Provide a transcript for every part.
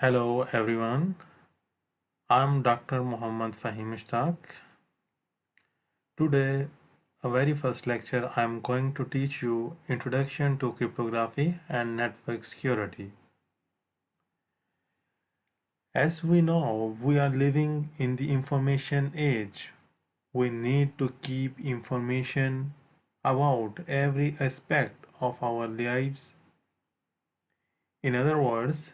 Hello everyone, I'm Dr. Muhammad Fahim Mushtaq. Today, a very first lecture, I'm going to teach you Introduction to Cryptography and Network Security. As we know, we are living in the information age. We need to keep information about every aspect of our lives. In other words,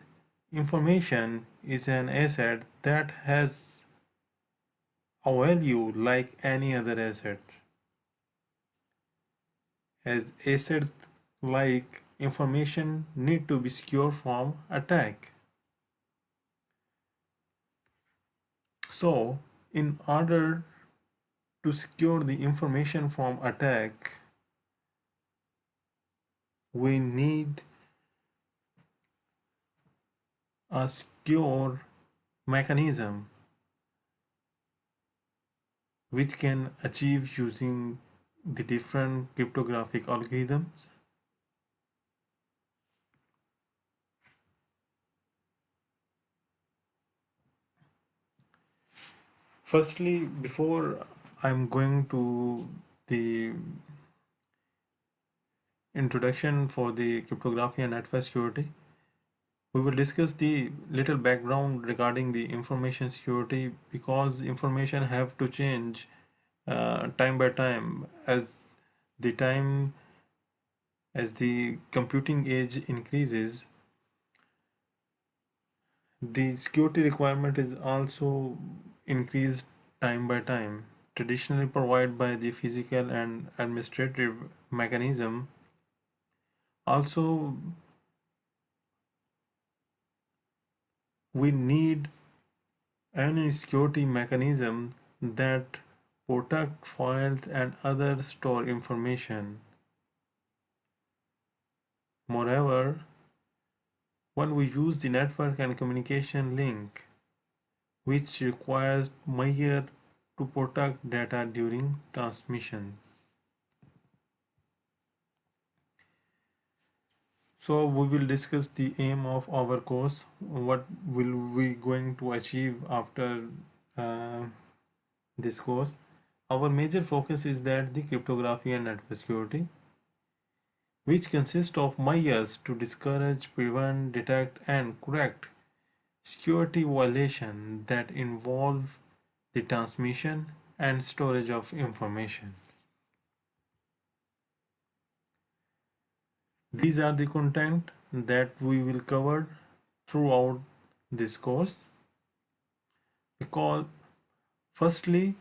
information is an asset that has a value like any other asset. As assets like information need to be secure from attack. So, in order to secure the information from attack, we need a secure mechanism which can achieve using the different cryptographic algorithms. Firstly, before I'm going to the introduction for the cryptography and network security, we will discuss the little background regarding the information security because information have to change time by time the time as the computing age increases. The security requirement is also increased time by time, traditionally provided by the physical and administrative mechanism. Also, we need any security mechanism that protect files and other store information. Moreover, when we use the network and communication link, which requires measure to protect data during transmission. So we will discuss the aim of our course, what will we going to achieve after uh, this course. Our major focus is that the cryptography and network security, which consist of measures to discourage, prevent, detect, and correct security violations that involve the transmission and storage of information. These are the content that we will cover throughout this course because firstly,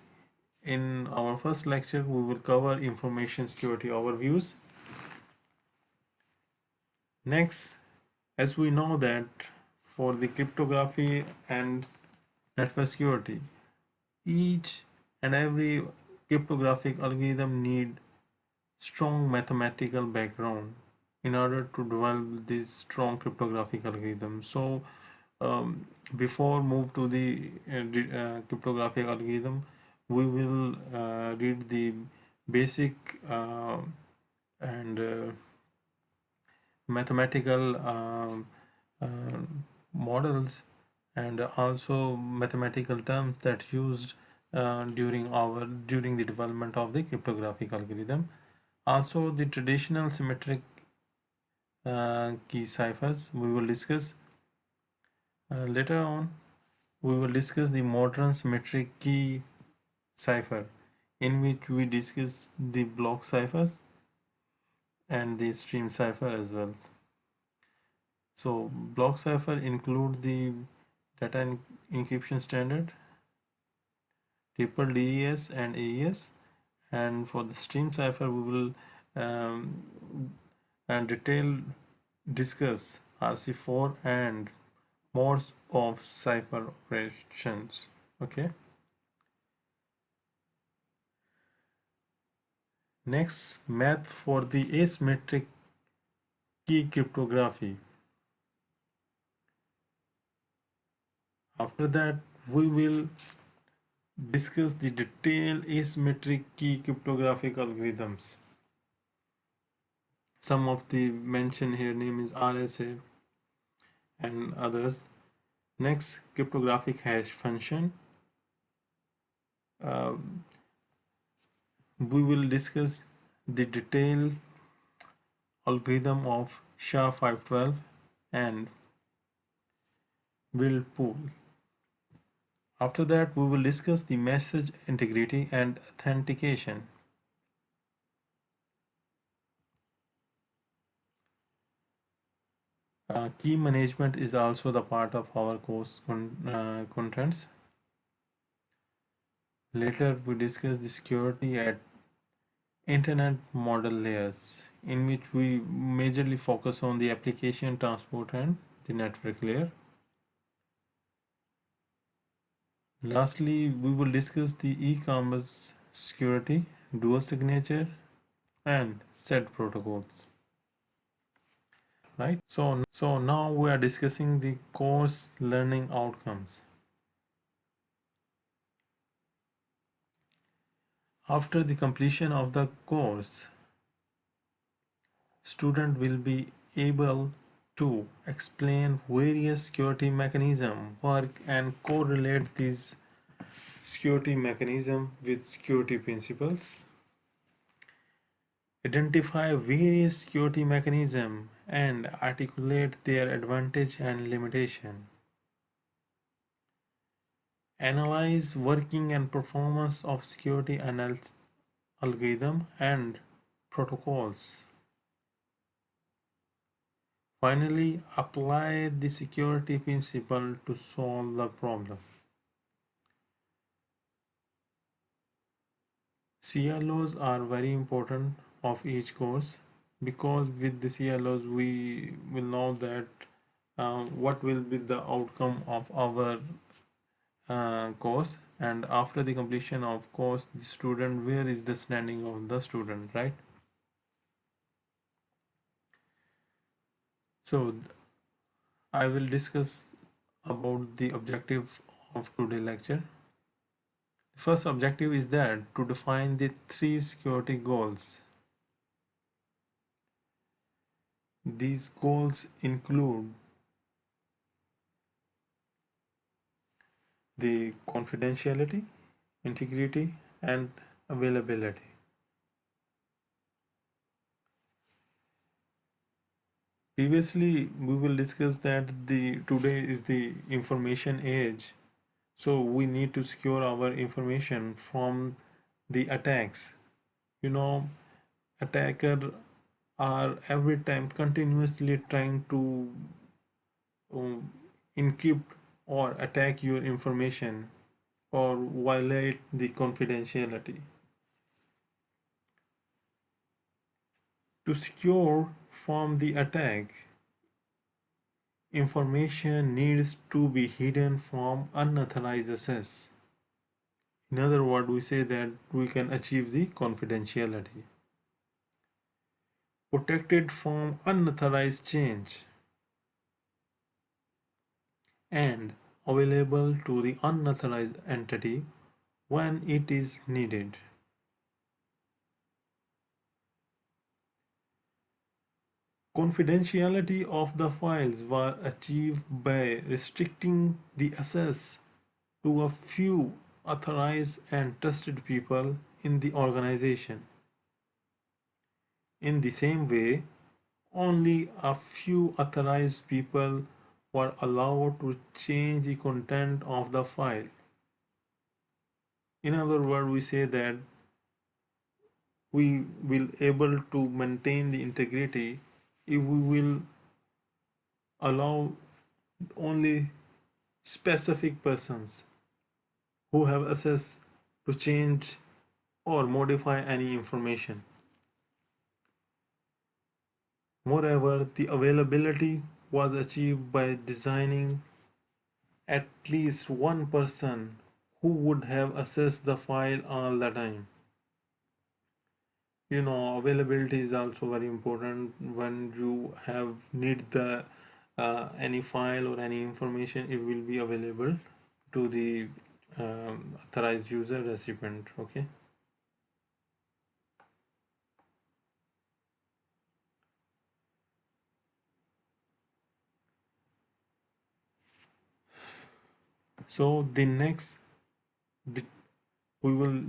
in our first lecture, we will cover information security overviews. Next, as we know that for the cryptography and network security, each and every cryptographic algorithm need strong mathematical background in order to develop this strong cryptographic algorithm. So before move to the cryptographic algorithm, we will read the basic and mathematical uh, models and also mathematical terms that used during the development of the cryptographic algorithm. Also, the traditional symmetric key ciphers we will discuss later on. We will discuss the modern symmetric key cipher, in which we discuss the block ciphers and the stream cipher as well. So block cipher include the data encryption standard, triple DES and AES, and for the stream cipher we will detail discuss RC4 and modes of cipher operations. Okay. Next, math for the asymmetric key cryptography. After that, we will discuss the detailed asymmetric key cryptographic algorithms. Some of the mentioned here name is RSA and others. Next, cryptographic hash function. Uh, we will discuss the detailed algorithm of SHA-512 and will pool. After that, we will discuss the message integrity and authentication. Key management is also the part of our course contents. Later, we discuss the security at internet model layers, in which we majorly focus on the application, transport, and the network layer. Lastly, we will discuss the e-commerce security, dual signature, and set protocols. Right? So now we are discussing the course learning outcomes. After the completion of the course, student will be able to explain various security mechanism work and correlate these security mechanism with security principles, identify various security mechanism and articulate their advantage and limitation, analyze working and performance of security algorithm and protocols. Finally, apply the security principle to solve the problem. CLOs are very important of each course, because with the CLOs we will know that what will be the outcome of our course, and after the completion of course the student, where is the standing of the student, right? So I will discuss about the objective of today's lecture. The first objective is that to define the three security goals. These goals include the confidentiality, integrity, and availability. Previously, we will discuss that the today is the information age, so we need to secure our information from the attacks. You know, attacker are every time continuously trying to um, encrypt or attack your information or violate the confidentiality. To secure from the attack, information needs to be hidden from unauthorized access. In other words, we say that we can achieve the confidentiality. Protected from unauthorized change and available to the unauthorized entity when it is needed. Confidentiality of the files was achieved by restricting the access to a few authorized and trusted people in the organization. In the same way, only a few authorized people were allowed to change the content of the file. In other words, we say that we will able to maintain the integrity if we will allow only specific persons who have access to change or modify any information. Moreover, the availability was achieved by designing at least one person who would have accessed the file all the time. You know, availability is also very important when you have need the any file or any information, it will be available to the authorized user recipient. Okay. So the next the, we will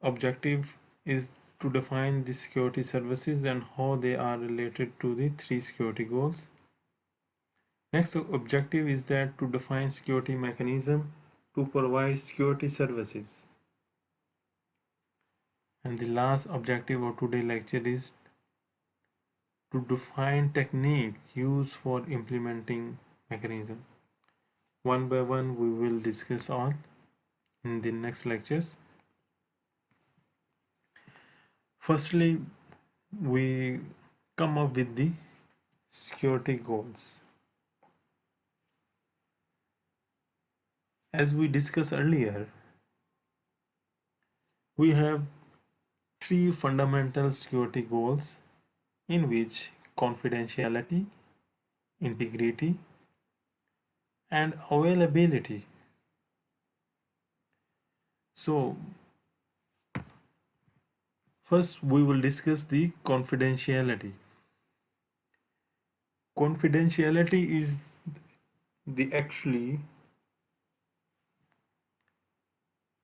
objective is to define the security services and how they are related to the three security goals. Next objective is that to define security mechanism to provide security services. And the last objective of today's lecture is to define technique used for implementing mechanism. One by one we will discuss all in the next lectures. Firstly, we come up with the security goals. As we discussed earlier, we have three fundamental security goals in which confidentiality, integrity, and availability. So, first we will discuss the confidentiality. Confidentiality is the actually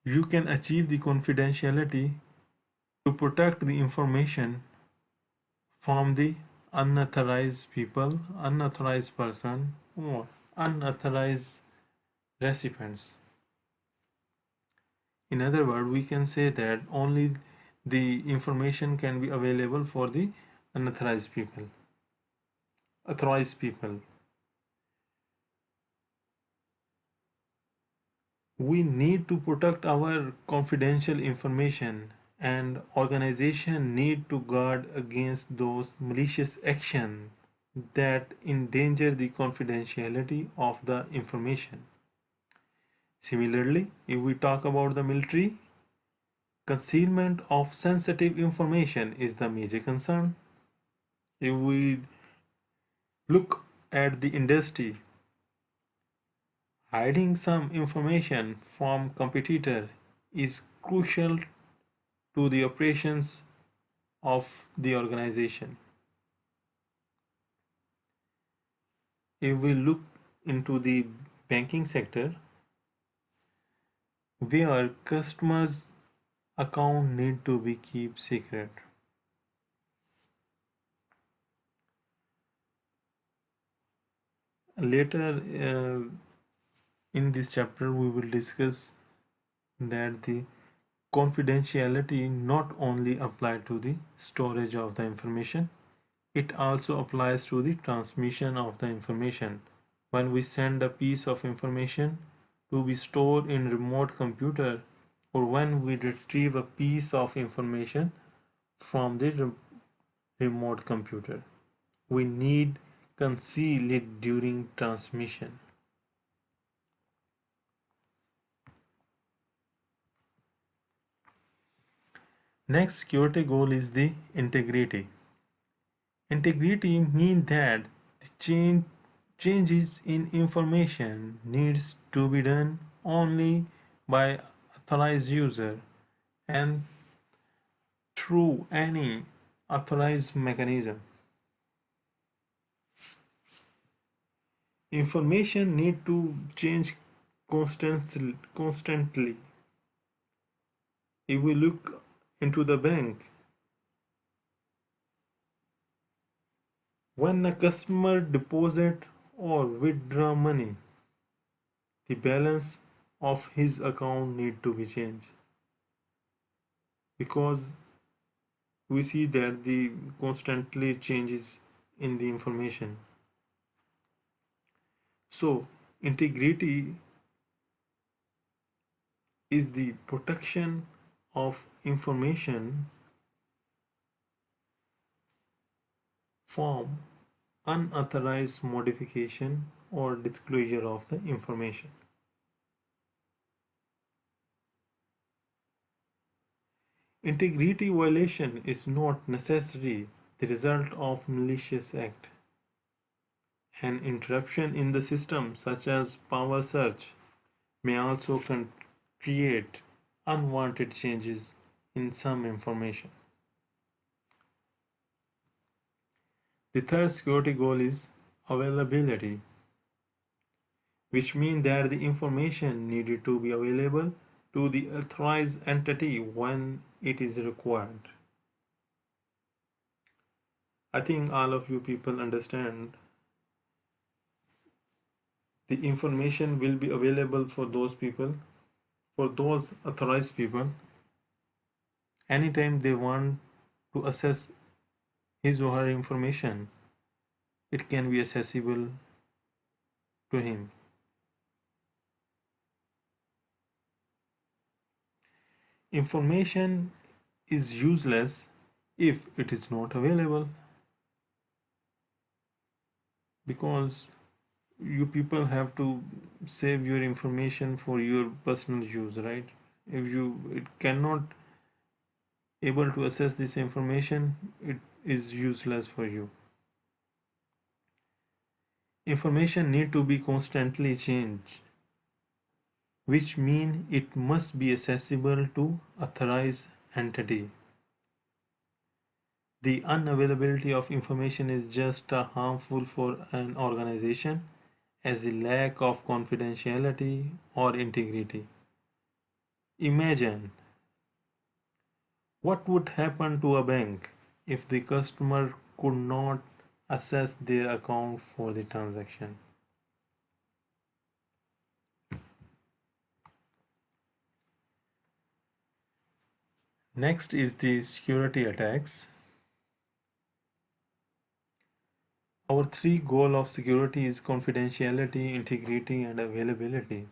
you can achieve the confidentiality to protect the information from the unauthorized people, unauthorized person, or unauthorized recipients. In other words, we can say that only the information can be available for the unauthorized people. Authorized people. We need to protect our confidential information, and organization need to guard against those malicious action that endanger the confidentiality of the information. Similarly, if we talk about the military, concealment of sensitive information is the major concern. If we look at the industry, hiding some information from competitor is crucial to the operations of the organization. If we look into the banking sector, where customers' account need to be kept secret. Later in this chapter, we will discuss that the confidentiality not only apply to the storage of the information, it also applies to the transmission of the information. When we send a piece of information to be stored in remote computer, or when we retrieve a piece of information from the remote computer, we need conceal it during transmission. Next security goal is the integrity. Integrity means that the changes in information needs to be done only by authorized user and through any authorized mechanism. Information need to change constantly. If we look into the bank, when a customer deposit or withdraw money, the balance of his account need to be changed, because we see that the constantly changes in the information. So integrity is the protection of information from unauthorized modification or disclosure of the information. Integrity violation is not necessarily the result of malicious act. An interruption in the system, such as power surge, may also create unwanted changes in some information. The third security goal is availability. which means that the information needed to be available to the authorized entity when it is required. I think all of you people understand the information will be available for those people, for those authorized people, anytime they want to access his or her information, it can be accessible to him. Information is useless if it is not available, because you people have to save your information for your personal use, right? If you it cannot able to access this information, it is useless for you. Information need to be constantly changed, which mean it must be accessible to authorized entity. The unavailability of information is just as harmful for an organization as the lack of confidentiality or integrity. Imagine what would happen to a bank if the customer could not access their account for the transaction. Next is the security attacks. Our three goal of security is confidentiality, integrity, and availability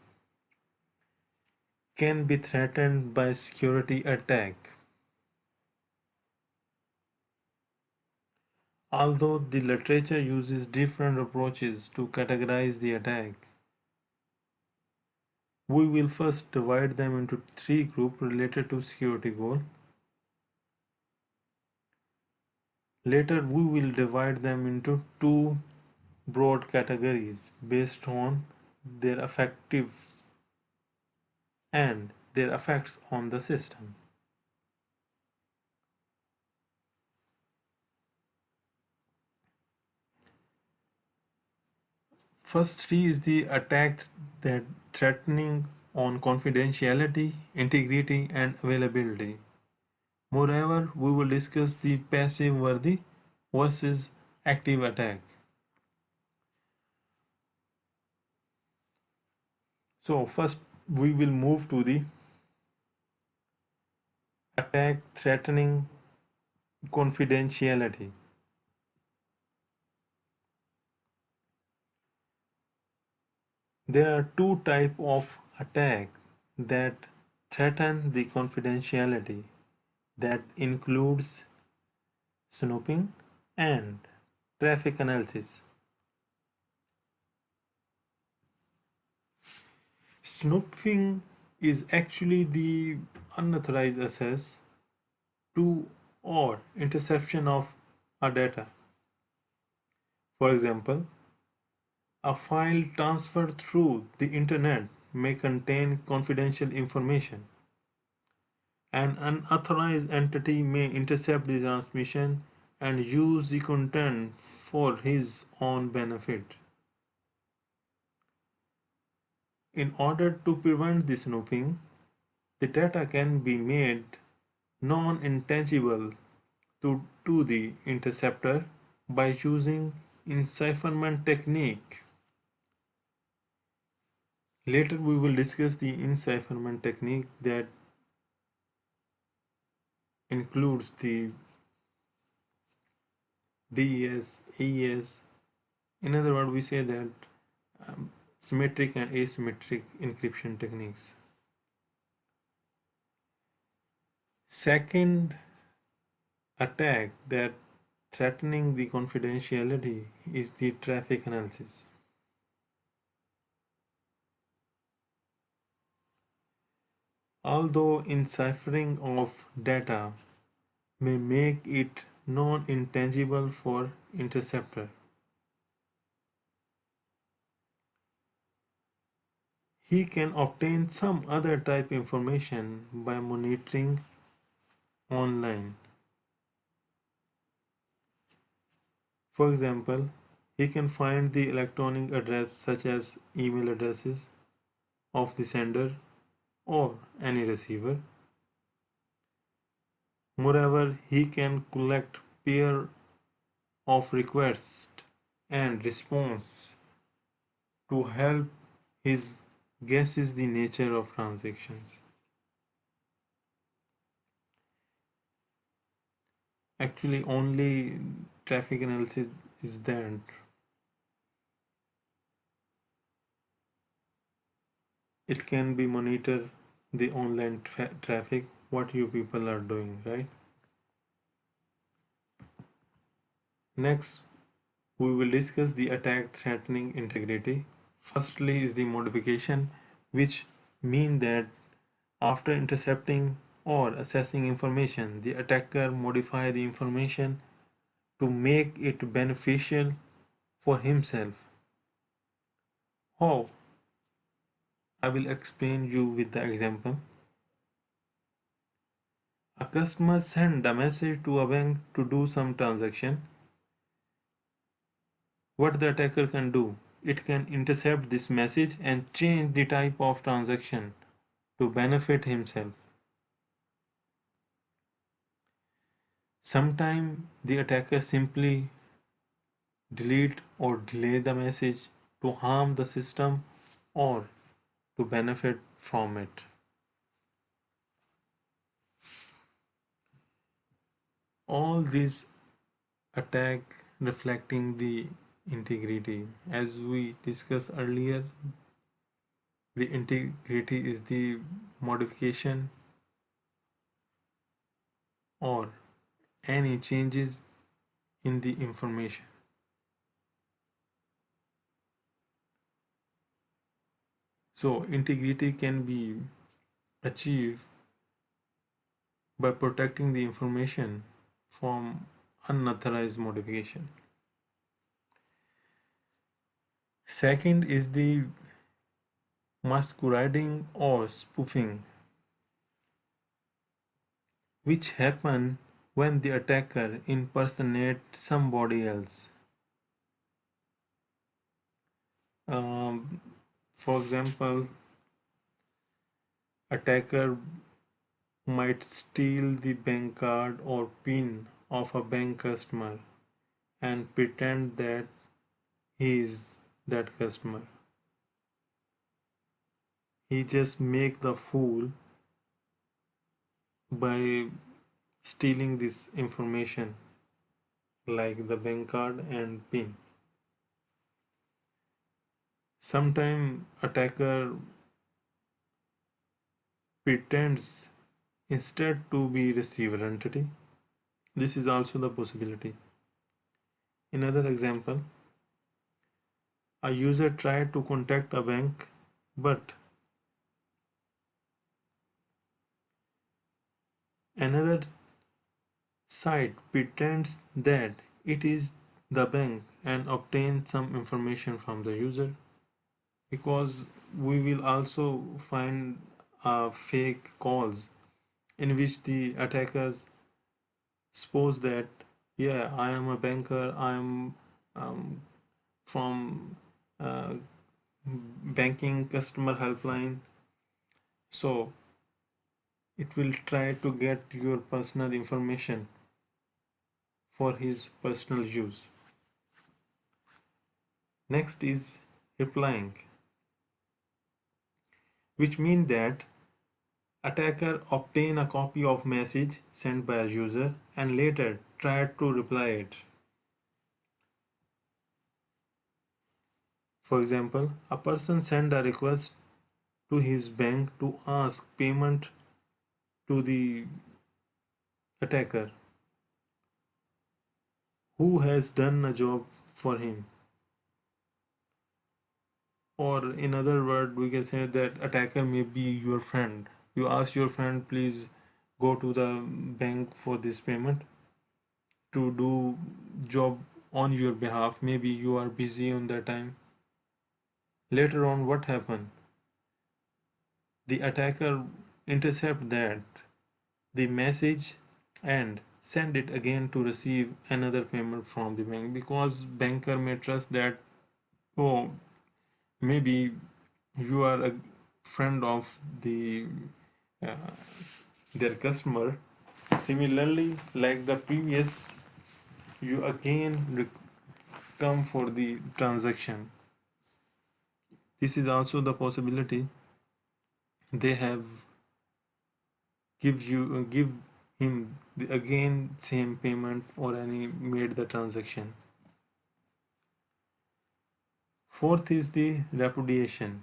can be threatened by security attack. Although the literature uses different approaches to categorize the attack, we will first divide them into three groups related to security goal. Later, we will divide them into two broad categories based on their effectives and their effects on the system. First three is the attack that threatening on confidentiality, integrity, and availability. Moreover, we will discuss the passive worthy versus active attack. So first we will move to the attack threatening confidentiality. There are two types of attack that threaten the confidentiality, that includes snooping and traffic analysis. Snooping is actually the unauthorized access to or interception of a data. For example, a file transferred through the internet may contain confidential information. An unauthorized entity may intercept the transmission and use the content for his own benefit. In order to prevent this snooping, the data can be made non-intangible to the interceptor by using encipherment technique. Later we will discuss the encipherment technique that includes the DES, AES. In other words, we say that symmetric and asymmetric encryption techniques. Second attack that threatening the confidentiality is the traffic analysis. Although enciphering of data may make it non-intangible for interceptor, he can obtain some other type information by monitoring online. For example, He can find the electronic address such as email addresses of the sender or any receiver. Moreover, he can collect pair of request and response to help his guesses the nature of transactions. Actually, only traffic analysis is that it can be monitor the online traffic, what you people are doing, right? Next, we will discuss the attack threatening integrity. Firstly is the modification, which mean that after intercepting or accessing information, the attacker modify the information to make it beneficial for himself. How? I will explain you with the example. A customer send a message to a bank to do some transaction. What the attacker can do? It can intercept this message and change the type of transaction to benefit himself. Sometimes the attacker simply delete or delay the message to harm the system or to benefit from it. All these attack reflecting the integrity. As we discussed earlier, the integrity is the modification or any changes in the information. So integrity can be achieved by protecting the information from unauthorized modification. Second is the masquerading or spoofing, which happen when the attacker impersonates somebody else. Um, for example, attacker might steal the bank card or PIN of a bank customer and pretend that he is that customer. He just make the fool by stealing this information like the bank card and PIN. Sometimes attacker pretends instead to be receiver entity. This is also the possibility. Another example, a user tried to contact a bank but another site pretends that it is the bank and obtains some information from the user, because we will also find fake calls in which the attackers suppose that, yeah, I am a banker, I am um, from uh, banking customer helpline. So it will try to get your personal information for his personal use. Next is replying, which means that attacker obtain a copy of message sent by a user and later try to reply it. For example, a person send a request to his bank to ask payment to the attacker who has done a job for him. Or in other word, we can say that attacker may be your friend. You ask your friend, please go to the bank for this payment to do job on your behalf. Maybe you are busy on that time. Later on, what happened? The attacker intercept that the message and send it again to receive another payment from the bank, because banker may trust that, oh, maybe you are a friend of uh, their customer. Similarly, like the previous, you again come for the transaction. This is also the possibility. They have give him the again same payment or any made the transaction. Fourth is the repudiation,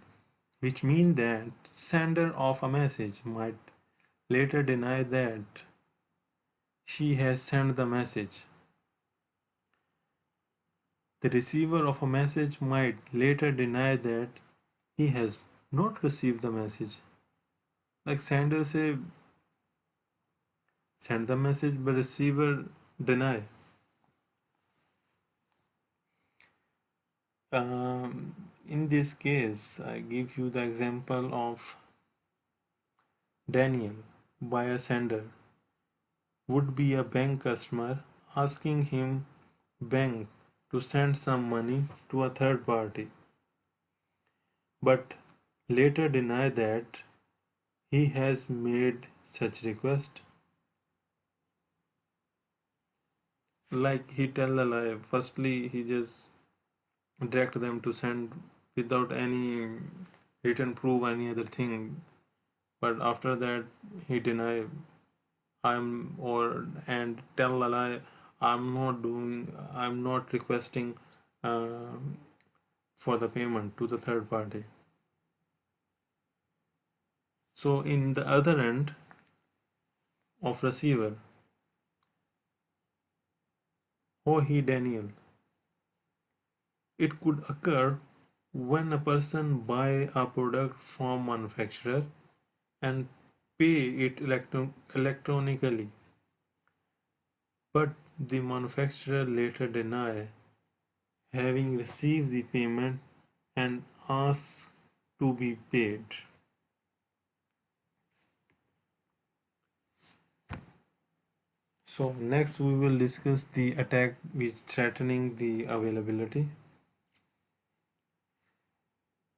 which means that sender of a message might later deny that she has sent the message. The receiver of a message might later deny that he has not received the message. Like sender say send the message, but receiver deny. In this case, I give you the example of Daniel by a sender would be a bank customer asking him bank to send some money to a third party, but later deny that he has made such request. Like he tell a lie. Firstly, he just direct them to send without any written proof, any other thing. But after that, he deny I'm or and tell a lie. I'm not requesting uh, for the payment to the third party. So in the other end of receiver, oh he Daniel, it could occur when a person buy a product from manufacturer and pay it electronically, but the manufacturer later deny having received the payment and ask to be paid. So next we will discuss the attack which threatening the availability,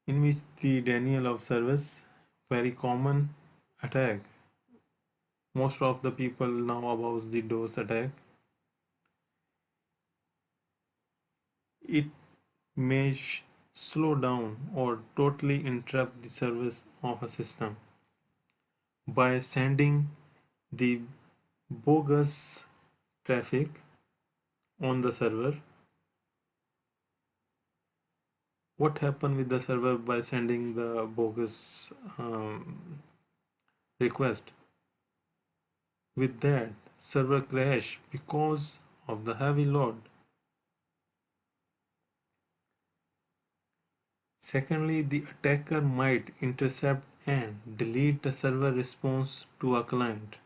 in which the denial of service, very common attack. Most of the people know about the DOS attack. It may slow down or totally interrupt the service of a system by sending the bogus traffic on the server. What happened with the server by sending the bogus request? With that, server crash because of the heavy load. Secondly, the attacker might intercept and delete the server response to a client,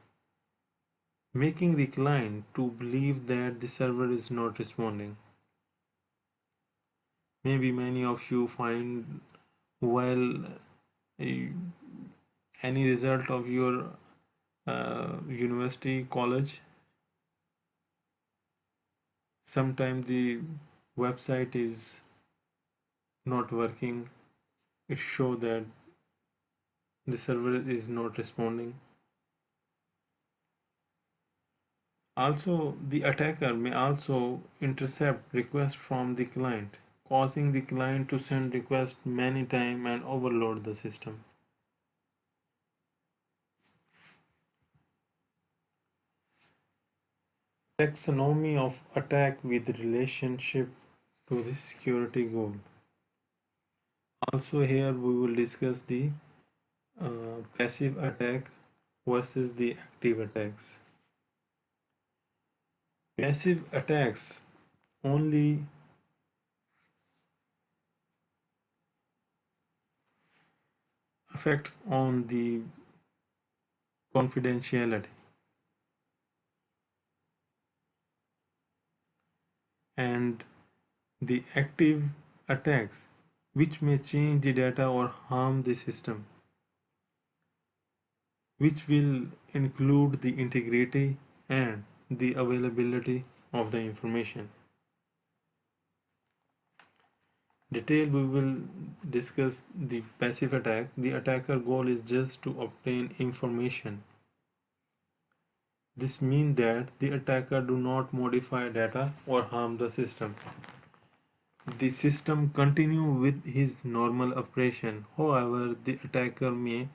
making the client to believe that the server is not responding. Maybe many of you find while any result of your university, college, sometimes the website is not working. It show that the server is not responding. Also, the attacker may also intercept requests from the client, causing the client to send requests many times and overload the system. Taxonomy of attack with relationship to the security goal. Also here we will discuss the passive attack versus the active attacks. Passive attacks only affects on the confidentiality, and the active attacks which may change the data or harm the system, which will include the integrity and the availability of the information. Detail we will discuss the passive attack. The attacker goal is just to obtain information. This means that the attacker do not modify data or harm the system. The system continue with his normal operation. However, the attacker may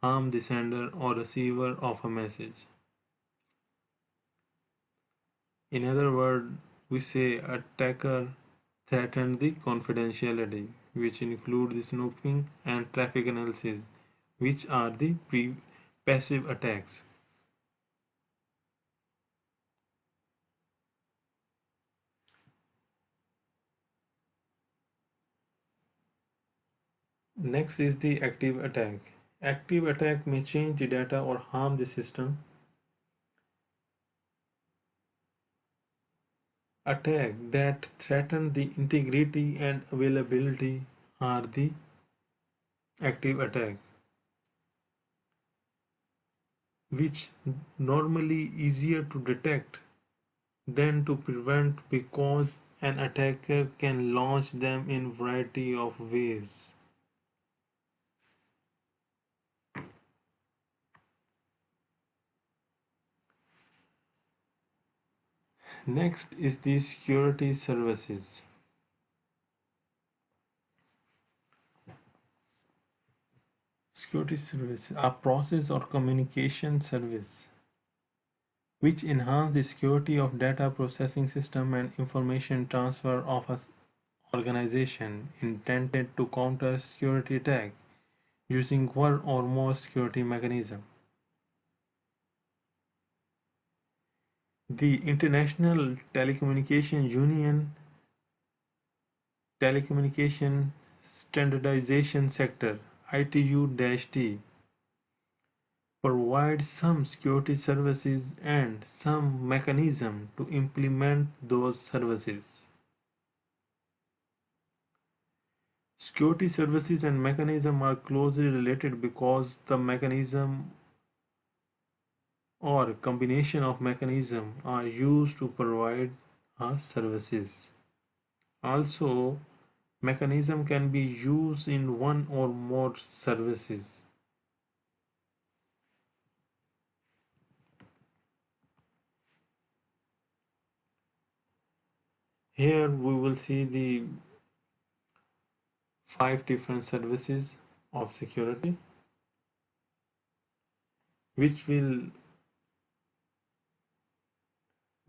harm the sender or receiver of a message. In other words, we say attacker threatened the confidentiality, which include the snooping and traffic analysis, which are the passive attacks. Next is the active attack. Active attack may change the data or harm the system. Attack that threaten the integrity and availability are the active attack, which normally easier to detect than to prevent because an attacker can launch them in variety of ways. Next is the security services. Security service, a process or communication service which enhance the security of data processing system and information transfer of an organization intended to counter security attack using one or more security mechanism. The International Telecommunication Union Telecommunication Standardization Sector ITU-T provides some security services and some mechanism to implement those services. Security services and mechanism are closely related because the mechanism or combination of mechanism are used to provide services. Also, mechanism can be used in one or more services. Here we will see the 5 different services of security, which will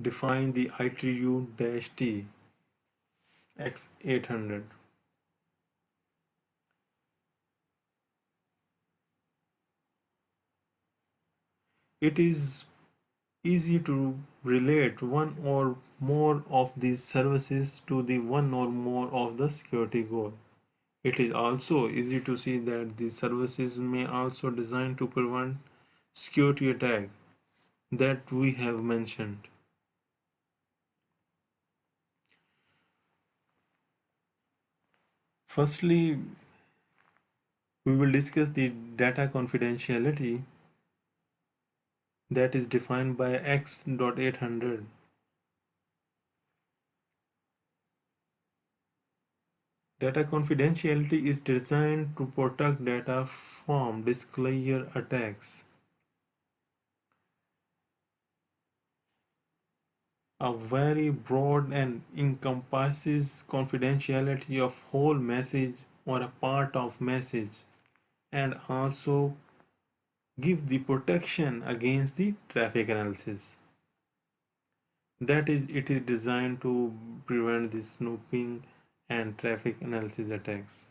define the ITU-T X800. It is easy to relate one or more of these services to the one or more of the security goal. It is also easy to see that these services may also designed to prevent security attack that we have mentioned. Firstly, we will discuss the data confidentiality that is defined by X.800. Data confidentiality is designed to protect data from disclosure attacks. A very broad and encompasses confidentiality of whole message or a part of message, and also give the protection against the traffic analysis. That is, it is designed to prevent the snooping and traffic analysis attacks.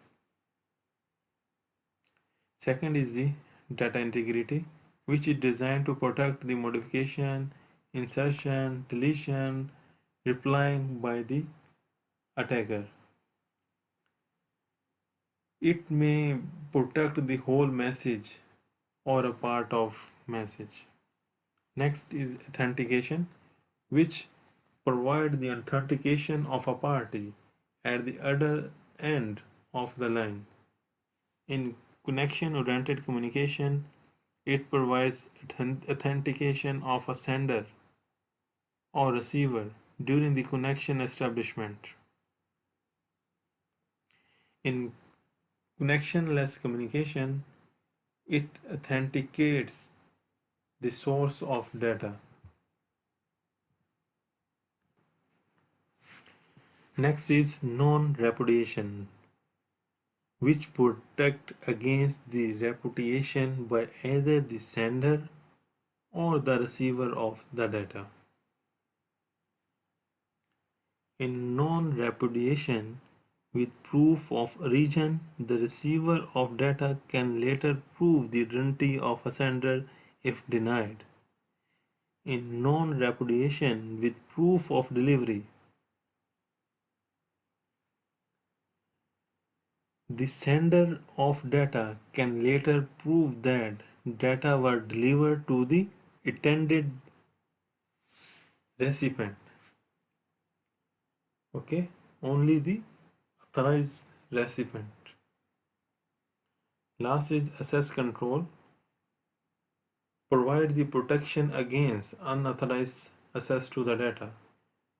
Second is the data integrity, which is designed to protect the modification, insertion, deletion, replying by the attacker. It may protect the whole message or a part of message. Next is authentication, which provide the authentication of a party at the other end of the line. In connection-oriented communication, it provides authentication of a sender or receiver during the connection establishment. In connectionless communication, it authenticates the source of data. Next is non-repudiation, which protect against the repudiation by either the sender or the receiver of the data. In non-repudiation, with proof of origin, the receiver of data can later prove the identity of a sender if denied. In non-repudiation, with proof of delivery, the sender of data can later prove that data were delivered to the intended recipient. Okay, only the authorized recipient. Last is access control. Provide the protection against unauthorized access to the data.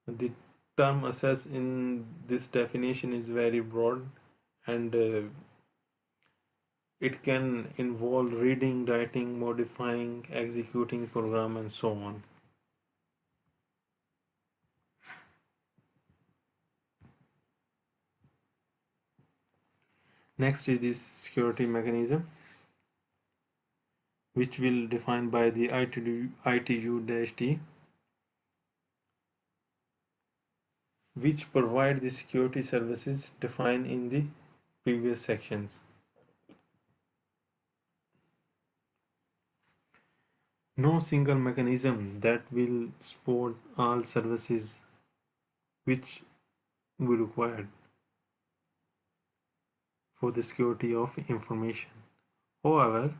The term access in this definition is very broad, and it can involve reading, writing, modifying, executing program, and so on. Next is this security mechanism, which will define by the ITU-T, which provide the security services defined in the previous sections. No single mechanism that will support all services which we required for the security of information. However,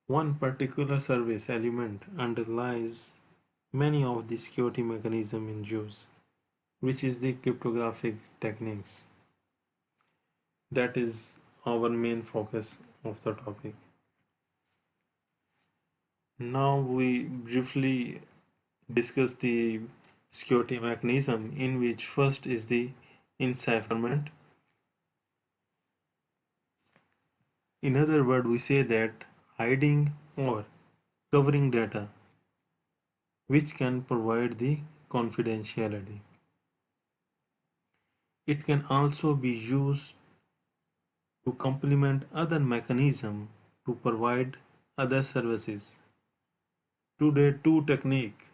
one particular service element underlies many of the security mechanism in use, which is the cryptographic techniques. That is our main focus of the topic. Now we briefly discuss the security mechanism, in which first is the encipherment. In other words, we say that hiding or covering data which can provide the confidentiality. It can also be used to complement other mechanisms to provide other services. Today, two techniques,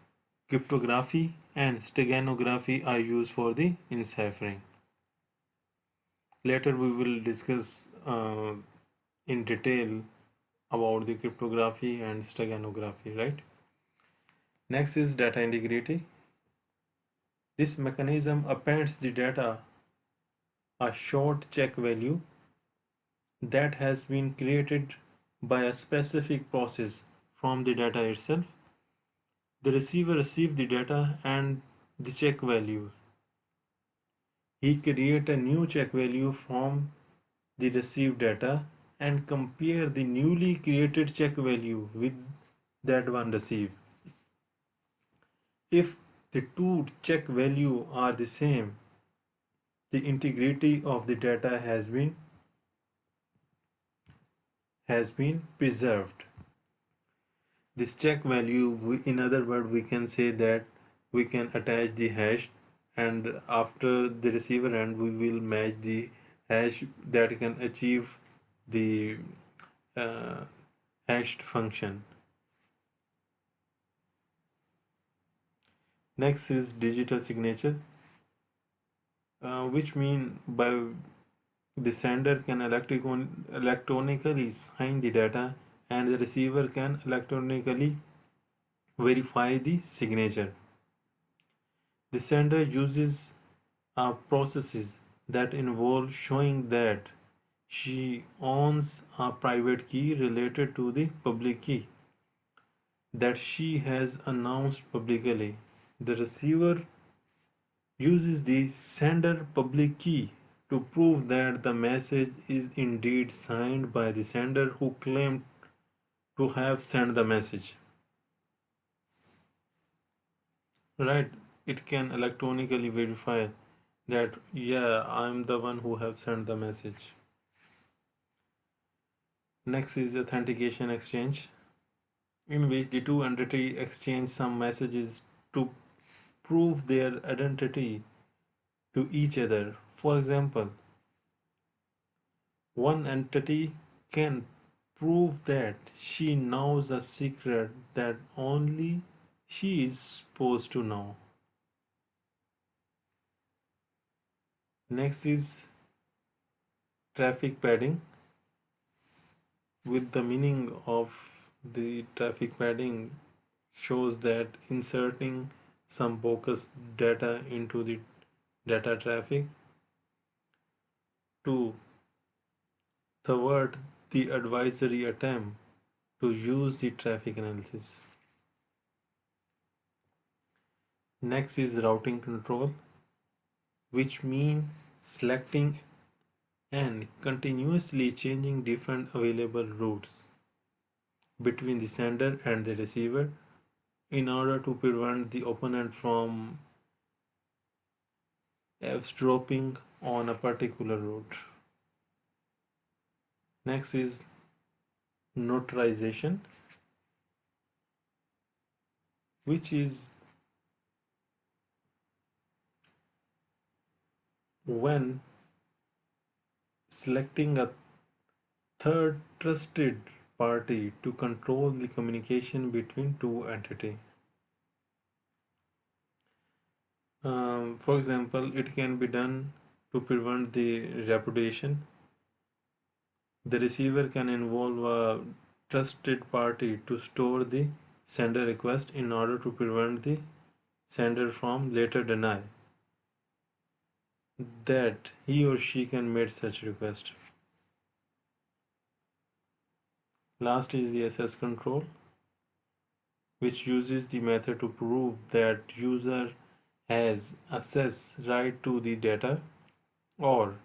cryptography and steganography, are used for the enciphering. Later, we will discuss in detail about the cryptography and steganography, right? Next is data integrity. This mechanism appends the data a short check value that has been created by a specific process from the data itself. The receiver receives the data and the check value. He creates a new check value from the received data and compare the newly created check value with that one received. If the two check value are the same, the integrity of the data has been preserved. This check value, in other words, we can say that we can attach the hash, and after the receiver end we will match the hash that can achieve the uh, hashed function. Next is digital signature, which mean by the sender can electronically sign the data and the receiver can electronically verify the signature. The sender uses processes that involve showing that she owns a private key related to the public key that she has announced publicly. The receiver uses the sender public key to prove that the message is indeed signed by the sender who claimed to have sent the message. right? It can electronically verify that, yeah, I'm the one who have sent the message. Next is authentication exchange, in which the two entities exchange some messages to prove their identity to each other. For example, one entity can prove that she knows a secret that only she is supposed to know. Next is traffic padding. With the meaning of the traffic padding shows that inserting some bogus data into the data traffic to thwart the advisory attempt to use the traffic analysis. Next is routing control, which means selecting and continuously changing different available routes between the sender and the receiver in order to prevent the opponent from eavesdropping on a particular route. Next is notarization, which is when selecting a third trusted party to control the communication between two entities. For example, it can be done to prevent the repudiation. The receiver can involve a trusted party to store the sender request in order to prevent the sender from later deny that he or she can make such request. Last is the access control, which uses the method to prove that user has access right to the data or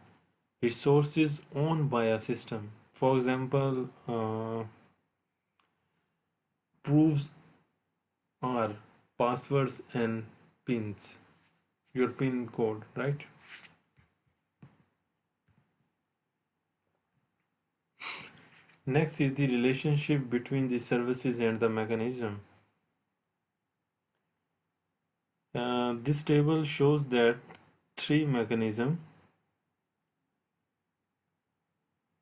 resources owned by a system. For example, proofs are passwords and pins, your pin code, right? Next is the relationship between the services and the mechanism. This table shows that three mechanisms: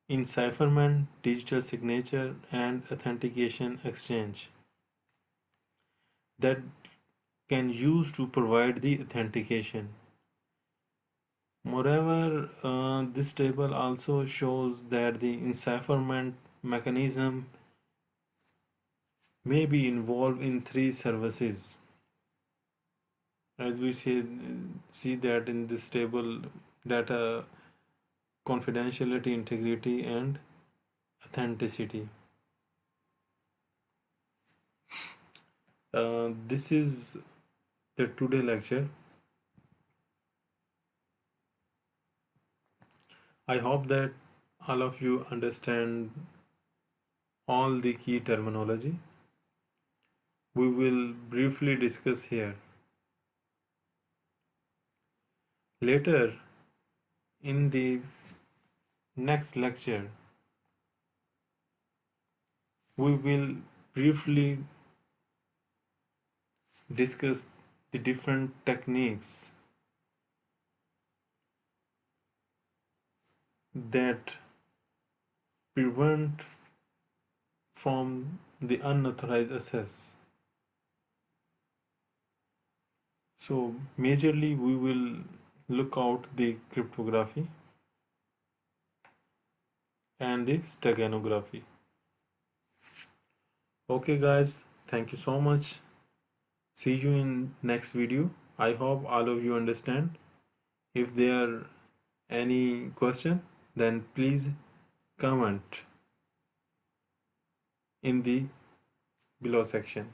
encipherment, digital signature, and authentication exchange, that can use to provide the authentication. Moreover, this table also shows that the encipherment mechanism may be involved in three services. As we see that in this table: data confidentiality, integrity, and authenticity. This is the today lecture. I hope that all of you understand all the key terminology. We will briefly discuss here. Later in the next lecture, we will briefly discuss the different techniques that prevent from the unauthorized access. So majorly we will look out the cryptography and the steganography. Okay guys, thank you so much. See you in next video. I hope all of you understand. If there are any question, then please comment in the below section.